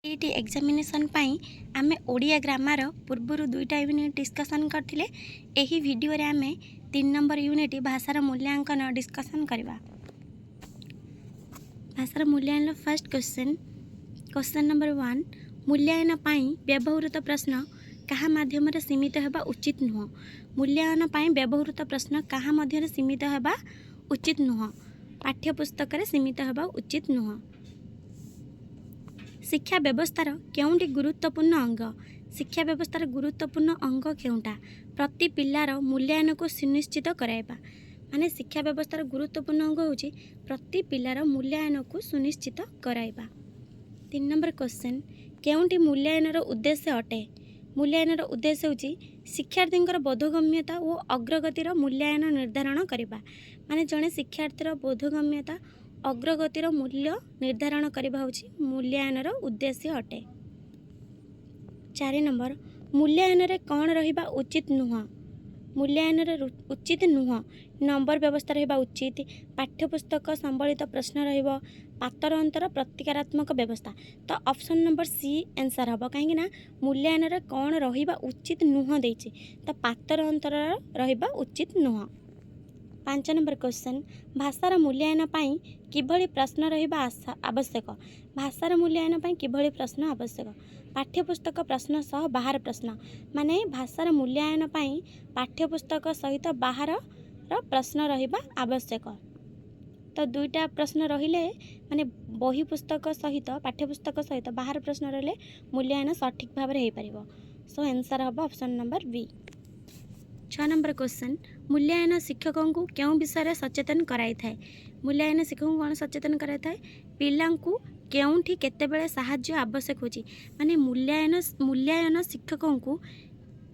Eighty examination पाई आमे Odia grammar पूर्वर दुईटा unit discussion करथिले। एही वीडियो रे आमे 3 नंबर यूनिट भाषार मूल्यांकन डिस्कसन करबा। भाषार मूल्यांकन फर्स्ट क्वेश्चन नंबर 1 मूल्यांकन पाई व्यवहृत प्रश्न कहा माध्यम रे सीमित हेबा उचित नुह। मूल्यांकन पाई व्यवहृत प्रश्न कहा मध्य रे सीमित हेबा उचित नुह। पाठ्यपुस्तक रे सीमित हेबा उचित नुह। शिक्षा व्यवस्थार केउंटी गुरुत्वपूर्ण अंग। शिक्षा व्यवस्थार गुरुत्वपूर्ण अंग केउंटा प्रति पिलार मूल्यांकन को सुनिश्चित कराइबा। माने शिक्षा व्यवस्थार गुरुत्वपूर्ण अंग होची प्रति पिलार मूल्यांकन को सुनिश्चित कराइबा। 3 नंबर क्वेश्चन केउंटी मूल्यांकनर उद्देश्य अटे। मूल्यांकनर उद्देश्य होची शिक्षार्थींकर बोधगम्यता और अग्रगतिर मूल्यांकन निर्धारण करिबा। माने जणे शिक्षार्थीर बोधगम्यता अग्रगतिर मूल्य निर्धारण करबा होची मूल्यांकनर उद्देश्य अटे। 4 नंबर मूल्यांकन रे कौन रहिबा उचित नुह। मूल्यांकन रे उचित नुह नंबर व्यवस्था रहिबा उचित। पाठ्यपुस्तक संबलित प्रश्न रहिबो। पातर अंतर प्रतिकारात्मक व्यवस्था। तो ऑप्शन नंबर सी आंसर हबो काहेकि ना मूल्यांकन रे कौन रहिबा उचित नुह देछि तो पातर अंतर रहिबा उचित नुह। 5 नंबर क्वेश्चन भाषार मूल्यांकन पाई किभଳି प्रश्न रहिबा आवश्यक। भाषार मूल्यांकन पाई किभଳି प्रश्न आवश्यक। पाठ्यपुस्तक प्रश्न सह बाहर प्रश्न माने भाषार मूल्यांकन पाई पाठ्यपुस्तक सहित बाहर प्रश्न रहिबा आवश्यक। तो दुईटा प्रश्न रहिले माने बही पुस्तक सहित पाठ्यपुस्तक सहित बाहर प्रश्न रहिले मूल्यांकन सठिक भाव रे हे परिबो। सो आंसर हबो option number B. 6 number question मूल्यांकन शिक्षकों को क्यों विषय सचेतन कराई थाए। मूल्यांकन शिक्षकों कौन सचेतन कराई थाए पिलांकु केउंठी केतेबेले साहाय्य आवश्यक होची। माने मूल्यांकन शिक्षकों को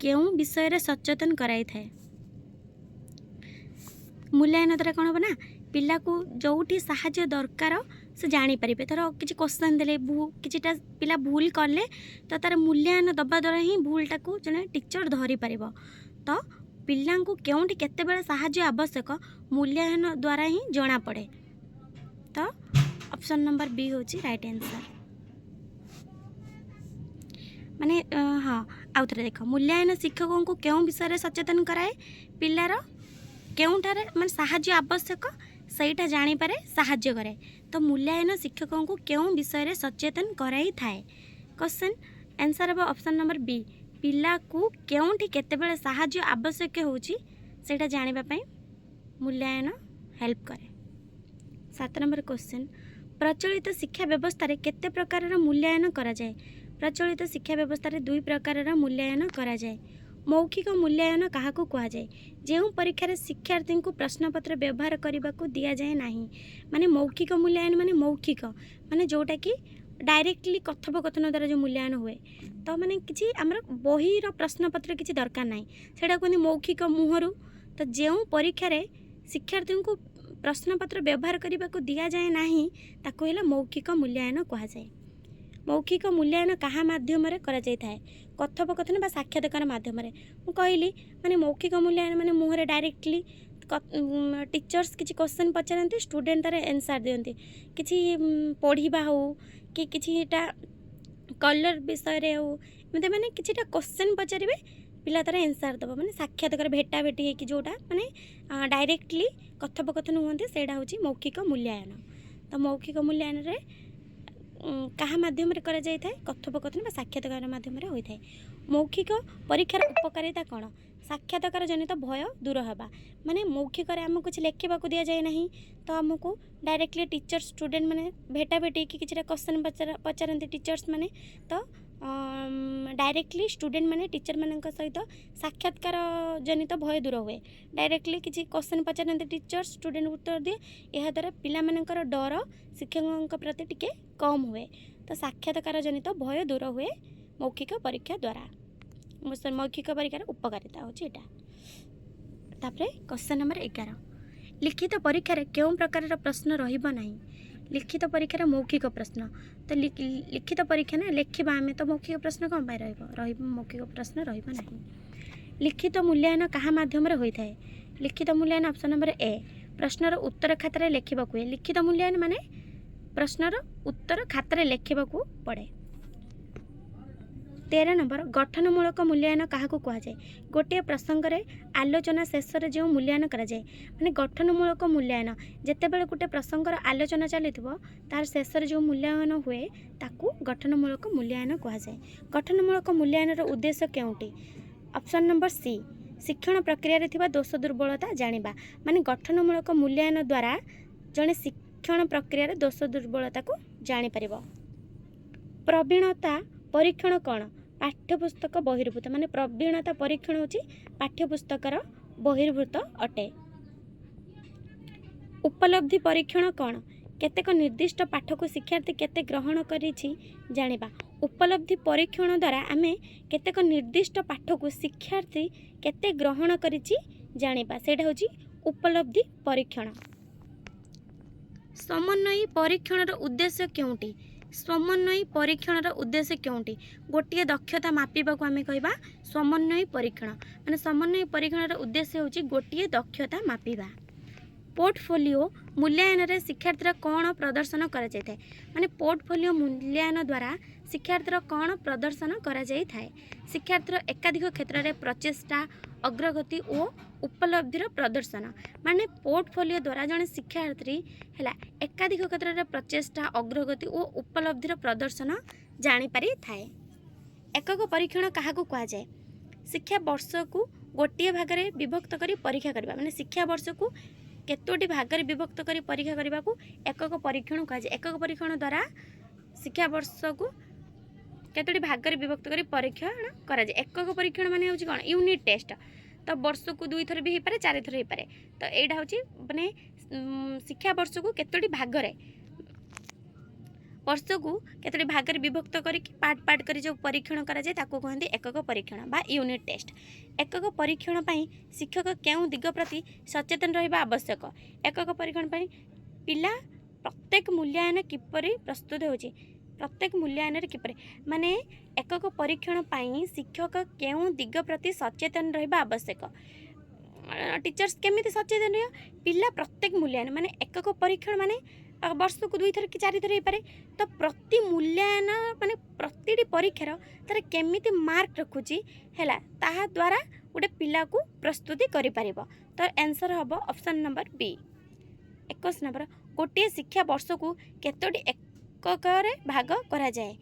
क्यों विषय सचेतन कराई थाए। मूल्यांकन द्वारा कौन हम ना पिला को जोठी साहाय्य दरकार से जानी पारिबे। धर किछि क्वेश्चन देले किछिटा पिला भूल करले तो तार मूल्यांकन दबा द्वारा ही भूलटा को जने टीचर धरि पारिबो। तो पिला को केउंठी केतेबेले साहाय्य आवश्यक मूल्यांकन द्वारा ही जना पड़े। तो ऑप्शन नंबर बी होची राइट आंसर। माने हाँ आउ थरे देख मूल्यांकन शिक्षकों को क्यों विषय सचेतन कराए पिलार केउंठारे माने साहाय्य आवश्यक सहीटा जानी पारे साहाय्य करे। तो मूल्यांकन शिक्षकों को क्यों विषय सचेतन कराई थाए। क्वेश्चन आंसर अब ऑप्शन नंबर बी पिला को केउंठी केतेबेले साहाय्य आवश्यक होची सेटा जानिबा पई मूल्यांकन हेल्प करे। 7 नंबर क्वेश्चन प्रचलित शिक्षा व्यवस्था रे केते प्रकार मूल्यांकन करा जाए। प्रचलित शिक्षा व्यवस्था रे 2 प्रकार मूल्यांकन करा जाए। मौखिक मूल्यांकन कहा को कहा जाए जो परीक्षा रे शिक्षार्थी को प्रश्नपत्र व्यवहार करने को दि जाए नहीं। माने मौखिक मूल्यांकन माने मौखिक माने जोटा कि डायरेक्टली कथोपकथन द्वारा जो मूल्यांकन हुए तो माने किछि हमर बहिर प्रश्नपत्र किछि दरकार नाही सेटा कोनी मौखिक मुहरु। तो जो परीक्षा रे शिक्षार्थी को प्रश्नपत्र व्यवहार करने को दि जाए नहीं ताको हेला मौखिक मूल्यांकन कहा जाए। मौखिक मूल्यांकन कहा माध्यम रे करा जाय थाए कथोपकथन बा साक्षात्कार माध्यम रे। मु कहली माने मौखिक मूल्यांकन माने मुहरे डायरेक्टली टीचर्स किछि क्वेश्चन पचारती स्टूडेंट तारे आंसर दियंती किछि पढ़िबा हो कि किछिटा कलर विषय रे हो एमते माने किछिटा क्वेश्चन पचारिबे पिला तारे आंसर दबो माने साक्षात्कार भेटा भेटी हे कि जोटा माने डायरेक्टली कथोपकथन होंते सेडा होची मौखिक मूल्यांकन। तो मौखिक मूल्यांकन रे कहा माध्यम रे करा जाय थाए कथोपकथन बा साक्षात्कार माध्यम रे होय थाए। मौखिक परीक्षार उपकारिता कौन साक्षात्कार जनित भय दूर हवा। माने मौखिक रे हमको कुछ लिखा को दिया जाए नहीं तो हमको डायरेक्टली टीचर स्टूडेंट माने भेटा भेटी कि किछटा क्वेश्चन पचारती टीचर्स माने तो डायरेक्टली स्टूडेंट माने टीचर मानक सहित साक्षात्कार जनित भय दूर हुए। डायरेक्टली किसी क्वेश्चन पचारती टीचर स्टूडेंट उत्तर दिए यह द्वारा पिला मानकर डर शिक्षकों प्रति टिके कम हुए। तो साक्षात्कार जनित भय दूर हुए मौखिक परीक्षा द्वारा। मौखिक परीक्षार उपकारिता होची एटा। तापरे क्वेश्चन नंबर 11 लिखित परीक्षा रे केउं प्रकार प्रश्न रहिबो नाही। लिखित परीक्षा मौखिक प्रश्न तो लिखित परीक्षा ना लिखिबा आमे तो मौखिक प्रश्न कम पाई रहिबो मौखिक प्रश्न रहिबो नाही। लिखित मूल्यांकन कहा माध्यम रे होई थाए। लिखित मूल्यांकन ऑप्शन नंबर ए प्रश्नर उत्तर खातारे लिखिबा को लिखित मूल्यांकन माने प्रश्नर उत्तर खातारे लिखिबा को पड़े। 13 नंबर गठनमूलक मूल्यांकन क्या कहुए गोटे प्रसंग रे आलोचना शेष जो मूल्यांकन कराए माने गठनमूलक मूल्यांकन जितेबाला गोटे प्रसंगर आलोचना चली तार शेष जो मूल्यांकन हुए ताकू गठनमूलक मूल्यांकन कहुए। गठनमूलक मूल्यांकन उद्देश्य केउटी ऑप्शन नंबर सी शिक्षण प्रक्रिया रे थिबा दोष दुर्बलता जानिबा माने गठनमूलक मूल्यांकन द्वारा जड़े शिक्षण प्रक्रिया रे दोष दुर्बलता को जानि परिबो। प्रवीणता परीक्षण कौन पाठ्यपुस्तक बहिर्भूत माने प्रवीणता परीक्षण होची पाठ्यपुस्तकर बहिर्भूत अटे। उपलब्धि परीक्षण कौन केतेक निर्दिष्ट पाठ को शिक्षार्थी केते ग्रहण करिछि जानिबा। उपलब्धि परीक्षण द्वारा आमे केतेक निर्दिष्ट पाठ को शिक्षार्थी केते ग्रहण करिछि जानिबा सेटा होची उपलब्धि परीक्षण। समन्वयी परीक्षण उद्देश्य केउटी समन्वयी परीक्षण उद्देश्य केउटी गोटे दक्षता मापिबा को आमे कहबा समन्वयी परीक्षण माने समन्वयी परीक्षण उद्देश्य होची गोटे दक्षता मापिबा। पोर्टफोलियो मूल्यांकन रे शिक्षार्थी कौन प्रदर्शन करा जाय थाए माने पोर्टफोलियो मूल्यांकन द्वारा शिक्षार्थी कौन प्रदर्शन करा जाय थाए शिक्षार्थी एकाधिक क्षेत्र में प्रचेष्टा अग्रगति और उपलब्धिर प्रदर्शन माने पोर्टफोलियो द्वारा जड़े शिक्षार्थी है एकाधिक क्षेत्र में प्रचेष्टा अग्रगति और उपलब्धिर प्रदर्शन जापारि थाए। एकक परीक्षण क्या कहुए शिक्षा वर्ष को गोटे भाग में विभक्त कर परीक्षा करबा माने शिक्षा वर्ष को केतोटी भाग में विभक्त कर परीक्षा करने को एकक परीक्षण कहुए। एकक परीक्षण द्वारा शिक्षा वर्ष को केतोटी भाग में विभक्त कर परीक्षण करा जाए। एकक परीक्षण माने होची कोन यूनिट टेस्ट तो वर्ष को 2 थर भी हो पारे 4 थर हो पारे तो एटा होची माने शिक्षा वर्ष को केतोटी भाग रे वर्ष को केतोटी भाग में विभक्त करके पार्ट पार्ट कर जो परीक्षण करा जाए ताको कहते एकक परीक्षण बा यूनिट टेस्ट। एकक परीक्षण पई शिक्षक केउं दिग प्रति सचेतन रहिबा आवश्यक। एकक परीक्षण पई पिला प्रत्येक मूल्यांकन किपरि प्रस्तुत होची प्रत्येक मूल्यांकन किपरि माने एकक परीक्षण पई शिक्षक केउं दिग प्रति सचेतन रहिबा आवश्यक। टीचर्स केमिति सचेतन रहियो पिला प्रत्येक मूल्यांकन माने एकक परीक्षण माने वर्ष को 2 थर कि 4 थर हो पारे तो प्रति मूल्यांकन माने प्रति परीक्षार तार केमिति मार्क रखुची हैला ताहा द्वारा गोटे पिला को प्रस्तुति करि परिबो तो आंसर हबो ऑप्शन नंबर बी। 21 नंबर गोटे शिक्षा वर्ष को केतोटी एकक रे भाग करा जाए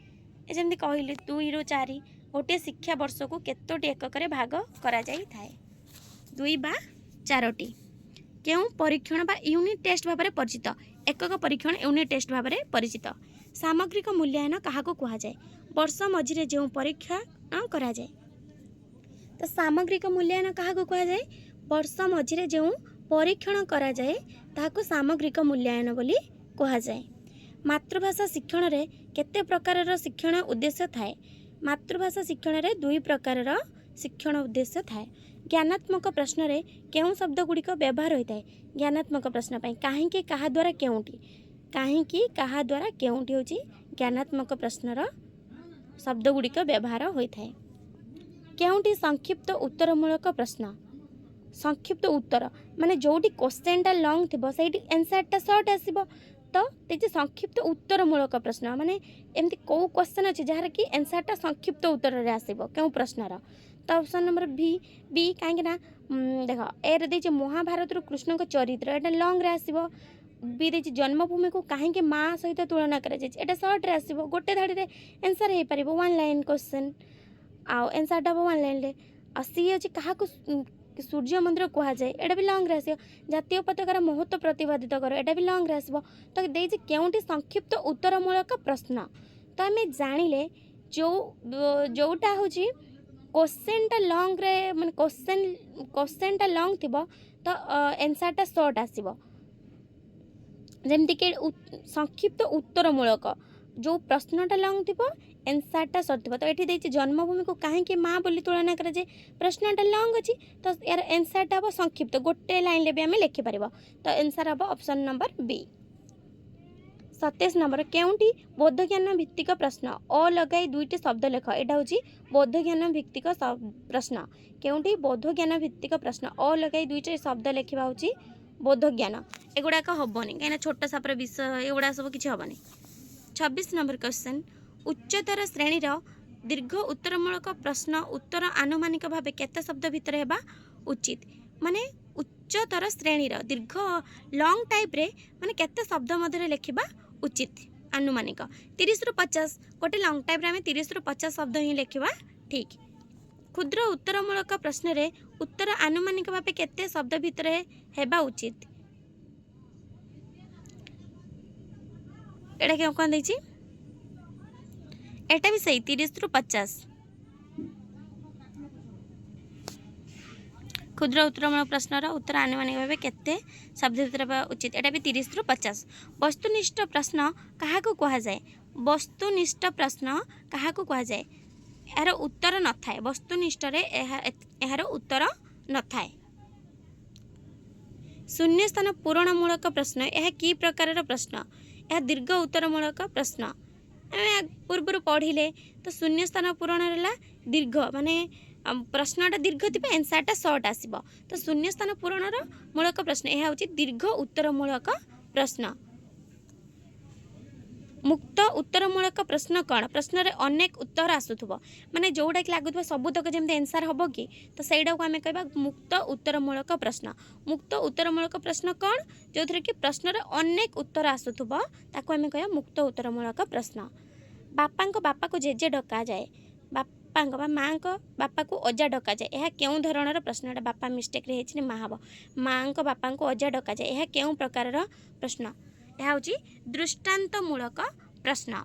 जेमति कहली 2 ରୁ 4 गोटे शिक्षा वर्ष को केतोटी एकक रे भाग करा जाई थाए 2 बा 4टी। केउं परीक्षण बा यूनिट टेस्ट भाव में परिचित एकक परीक्षण यूनिट टेस्ट भाव में परिचित। सामग्रिक मूल्यांकन क्या कहुए वर्ष मझिरे जो परीक्षा करा जाए तो सामग्रिक मूल्यांकन क्या कहुए वर्ष मझिरे जो परीक्षण करा जाए ताहाको सामग्रिक मूल्यांकन बोली कहुए। मातृभाषा शिक्षण रे केते प्रकार शिक्षण उद्देश्य थाए मातृभाषा शिक्षण रे 2 प्रकार शिक्षण उद्देश्य थाए। ज्ञानात्मक प्रश्न रे केउं शब्द गुड़िक व्यवहार होता है ज्ञानात्मक प्रश्न पाई काहेकि कहा द्वारा केउंटी काहेकि कहा द्वारा केउंटी होची ज्ञानात्मक प्रश्नर शब्द गुड़िक व्यवहार होता है। केउंटी संक्षिप्त उत्तरमूलक प्रश्न संक्षिप्त उत्तर माने जोटी क्वेश्चनटा लॉन्ग थिबो सेठी आंसरटा शॉर्ट आसीबो तो तेजे संक्षिप्त उत्तरमूलक प्रश्न माने एमती को क्वेश्चन अछि जहार कि आंसरटा संक्षिप्त उत्तर रे आसीबो केउ प्रश्नर तो ऑप्शन नंबर बी कहीं देख ए रे महाभारत कृष्ण का चरित्र एटा लॉन्ग रे आसीबो बी दे जन्मभूमि को कहीं माँ सहित तुलना करा सर्ट रे आसीबो गोटे धाड़ी रे आंसर हो पार 1 लाइन क्वेश्चन आउ आंसरटा 1 लाइन रे आ सी अछि कहा को सूर्य मंदिर कहुए एटा भी लॉन्ग रे आसीबो जातीय पताकार महत्व प्रतिपादित कर एटा भी लॉन्ग रे आसीबो तो देछि केउंटी संक्षिप्त उत्तरमूलक प्रश्न तो आमे जानिले जोटा होछि क्वेश्चनटा लॉन्ग रे माने क्वेश्चनटा लॉन्ग थिबो तो आंसरटा शॉर्ट आसीबो जेमति के संक्षिप्त उत्तरमूलक जो प्रश्नटा लॉन्ग थिबो आंसरटा शॉर्ट थिबो तो एठी देछि जन्मभूमि को काहेकि माँ बोली तुलना करा जे प्रश्नटा लॉन्ग अछि तो यार आंसरटा हो संक्षिप्त गोटे लाइन ले भी आमे लिखि परिबो तो आंसर हो ऑप्शन नंबर बी। 27 नंबर केउंटी बोधज्ञान भित्तिक प्रश्न अ लगाई 2टी शब्द लेख एटा होची बोधज्ञान भित्तिक प्रश्न केउंटी बोधज्ञान भित्तिक प्रश्न अ लगाई 2टी शब्द लेखिबा होची बोधज्ञान एगुड़ाक हेनी कहीं छोट सापर विषय एगुड़ा सब किसी हेनी। 26 नंबर क्वेश्चन उच्चतर श्रेणीर दीर्घ उत्तरमूलक प्रश्न उत्तर आनुमानिक भाव केते शब्द भितर हेबा उचित माने उच्चतर श्रेणीर दीर्घ लॉन्ग टाइप रे माने केते शब्द मध्य लिखिबा उचित आनुमानिक 30 रु 50 गोटे लॉन्ग टाइप रे हमें 30 रु 50 शब्द ही लिखिबा ठीक। क्षुद्र उत्तरमूलक प्रश्न रे उत्तर आनुमानिक भाव केते शब्द भितर हेबा उचित एटा कौन देछि एटा भी सही 30 रु 50। क्षुद्र उत्तरमूलक प्रश्नर उत्तर आनुमानिक भाव केते शब्द भितर हेबा उचित एटा भी 30 रु 50। वस्तुनिष्ठ प्रश्न काहाकू कहा जाए वस्तुनिष्ठ प्रश्न काहाकू कहा जाए यार उत्तर न थाए वस्तुनिष्ठ रे यार उत्तर न थाए। शून्य स्थान पूरणमूलक प्रश्न यह की प्रकार प्रश्न यह दीर्घ उत्तरमूलक प्रश्न पूर्व पढ़िले तो शून्य स्थान पूरण है दीर्घ माने प्रश्नटा दीर्घ थी एनसरटा सर्ट आसब तो शून्य स्थान पूरणर मूलक प्रश्न यह हूँ दीर्घ उत्तरमूलक प्रश्न। मुक्त उत्तरमूलक प्रश्न कौन प्रश्न रे अनेक उत्तर आसुथुब माने जोड़ा कि लगुवा सबुतक जमी एनसर हम कि तो सहीटा को आम कह मुक्त उत्तरमूलक प्रश्न। मुक्त उत्तरमूलक प्रश्न कौन जो थी कि प्रश्न रे अनेक उत्तर आसुथुब ताको आम कह मुक्त उत्तरमूलक प्रश्न। बापा बापा को जेजे डका जाए बापा माँ को बापा को अजा डका जाए यह क्यों धरणर प्रश्न बापा मिस्टेक रे माँ हम माँ को बापा को अजा डका जाए यह क्यों प्रकार प्रश्न यह हूँ दृष्टांतमूलक प्रश्न।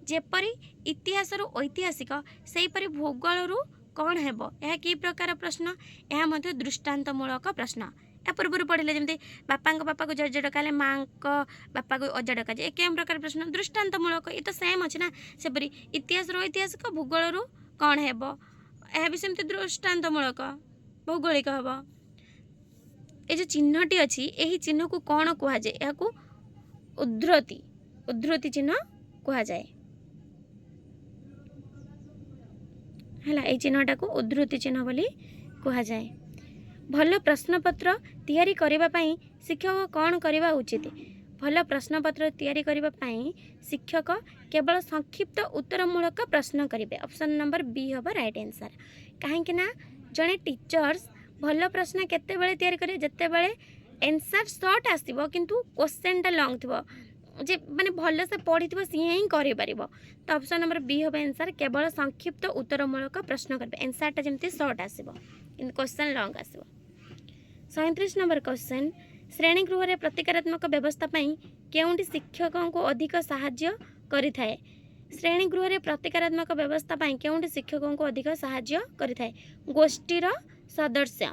जेपरी इतिहास ऐतिहासिक सेहीपरि भूगोल कौन हेब यह कि प्रकार प्रश्न यह मध्य दृष्टांतमूलक प्रश्न। या पूर्व पढ़िले जमी बापा को जज डकाले माँ को बापा को अजा डका जाए केम प्रकार प्रश्न दृष्टांतमूलक ये तो सेम अच्छे ना सेपरी इतिहास ऐतिहासिक भूगोल कौन हेब यह भी सेमती दृष्टांतमूलक भौगोलिक हेब। ये जो चिन्हटी अच्छी यही चिन्ह को कौन कह जाए यह उद्धृति उद्धृति चिन्ह कह जाए है चिन्हटा को उद्धृति चिन्ह बोली कह जाए। भल प्रश्नपत्र तैयारी करबा पई शिक्षक कौन करबा उचित भल प्रश्नपत्र तैयारी करबा पई शिक्षक केवल संक्षिप्त उत्तरमूलक प्रश्न करेंगे ऑप्शन नंबर बी हम राइट आंसर। कहीं जड़े टीचर्स भल प्रश्न केते बेले तैयारी करे जेते बेले आंसर शॉर्ट आसो किंतु क्वेश्चनटा लॉन्ग थी जे माने भल से पढ़ी सी ही कर तो ऑप्शन नंबर बी हम आंसर केवल संक्षिप्त उत्तरमूलक प्रश्न करेंगे आंसरटा जमी शॉर्ट आसो कि क्वेश्चन लॉन्ग आसो। 37 नंबर क्वेश्चन श्रेणी गृह प्रतिकारात्मक व्यवस्था केउंटी शिक्षकों को अधिक साहाय्य करिथाए श्रेणी गृह प्रतिकारात्मक व्यवस्था केउंटी शिक्षकों को अधिक साहाय्य करिथाए गोष्ठीर सदस्य।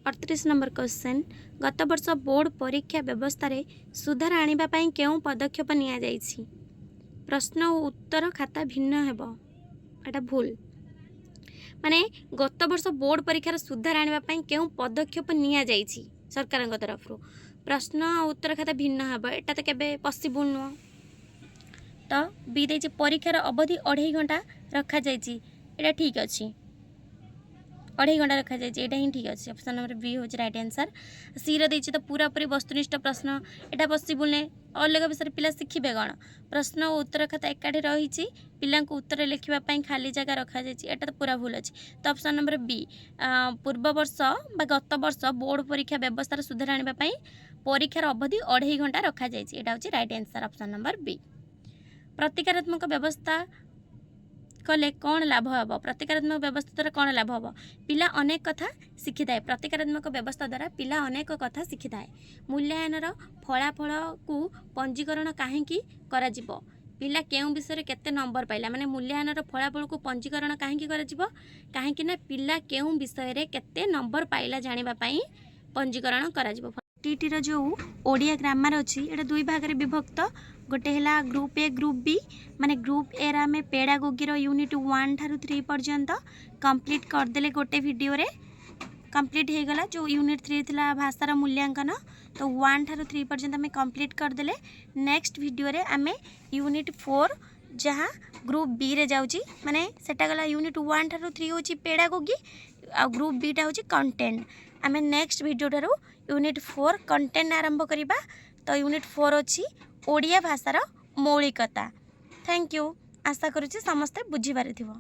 38 नंबर क्वेश्चन गत वर्ष बोर्ड परीक्षा व्यवस्था रे सुधार आनिबा पई केउ पदक्षेप निया जाइछि प्रश्न और उत्तर खाता भिन्न हेबो एटा भूल माने गत वर्ष बोर्ड परीक्षार सुधार आनिबा पई केउ पदक्षेप निया जाइछि सरकार तरफ प्रश्न और उत्तर खाता भिन्न हेबो एटा तो केबे पॉसिबल नुह तो बी दे परीक्षार अवधि 2.5 घंटा रखा जाइछि एटा ठीक अछि 2.5 घंटा रखा जाए यहाँ ही ठीक अच्छे ऑप्शन नंबर बी हूँ राइट आंसर। सी रे तो पूरा पूरी वस्तुनिष्ठ प्रश्न यहाँ पॉसिबल नहीं अलग विषय पिला शिखिबे कौन प्रश्न और उत्तर खाता एकाठी रही पिला उत्तर लिखापी खाली जगह रखा जाए तो पूरा भूल अच्छे तो ऑप्शन नंबर बी पूर्व वर्ष गत वर्ष बोर्ड परीक्षा व्यवस्था सुधार आने परीक्षार अवधि 2.5 घंटा रखा जाए यहाँ हूँ right answer option number B. प्रतिकारात्मक व्यवस्था कले कौन लाभ हम प्रतिकारात्मक व्यवस्था द्वारा कौन लाभ हम पिला अनेक कथा शिखि थाए प्रतिकारात्मक व्यवस्था द्वारा पिला अनेक कथा शिखि थाए मूल्यांकन फलाफल को पंजीकरण कहीं करा जिवो पिला केउं विषय केते नंबर पाइला माने मूल्यांकन फलाफल को पंजीकरण कहीं करा जिवो कहीं ना पिला केउं विषय रे केते नंबर पाइला जानिबा पई पंजीकरण करा जिवो। टीटीर जो ओडिया ग्रामर अच्छी ये 2 भाग में विभक्त गोटे है ग्रुप ए ग्रुप बी माने ग्रुप ए आम पेडागोगी यूनिट 1 ठारू 3 पर्यंत कंप्लीट करदेले गोटे वीडियो रे कंप्लीट हो गला जो यूनिट 3 थिला भाषार मूल्यांकन तो 1 ठारू 3 पर्यंत आम कंप्लीट करदेले नेक्स्ट वीडियो रे आम यूनिट 4 जहाँ ग्रुप बी रे जाउची माने सेटा गला यूनिट 1 ठारू 3 होची पेडागोगी आ ग्रुप बी टा होची कंटेंट आम नेक्स्ट वीडियो ठारू यूनिट 4 कंटेंट आरंभ करिबा तो यूनिट 4 अच्छी ओडिया भाषार मौलिकता। थैंक यू आशा करुच्ची समस्ते बुझी पारिथिबो।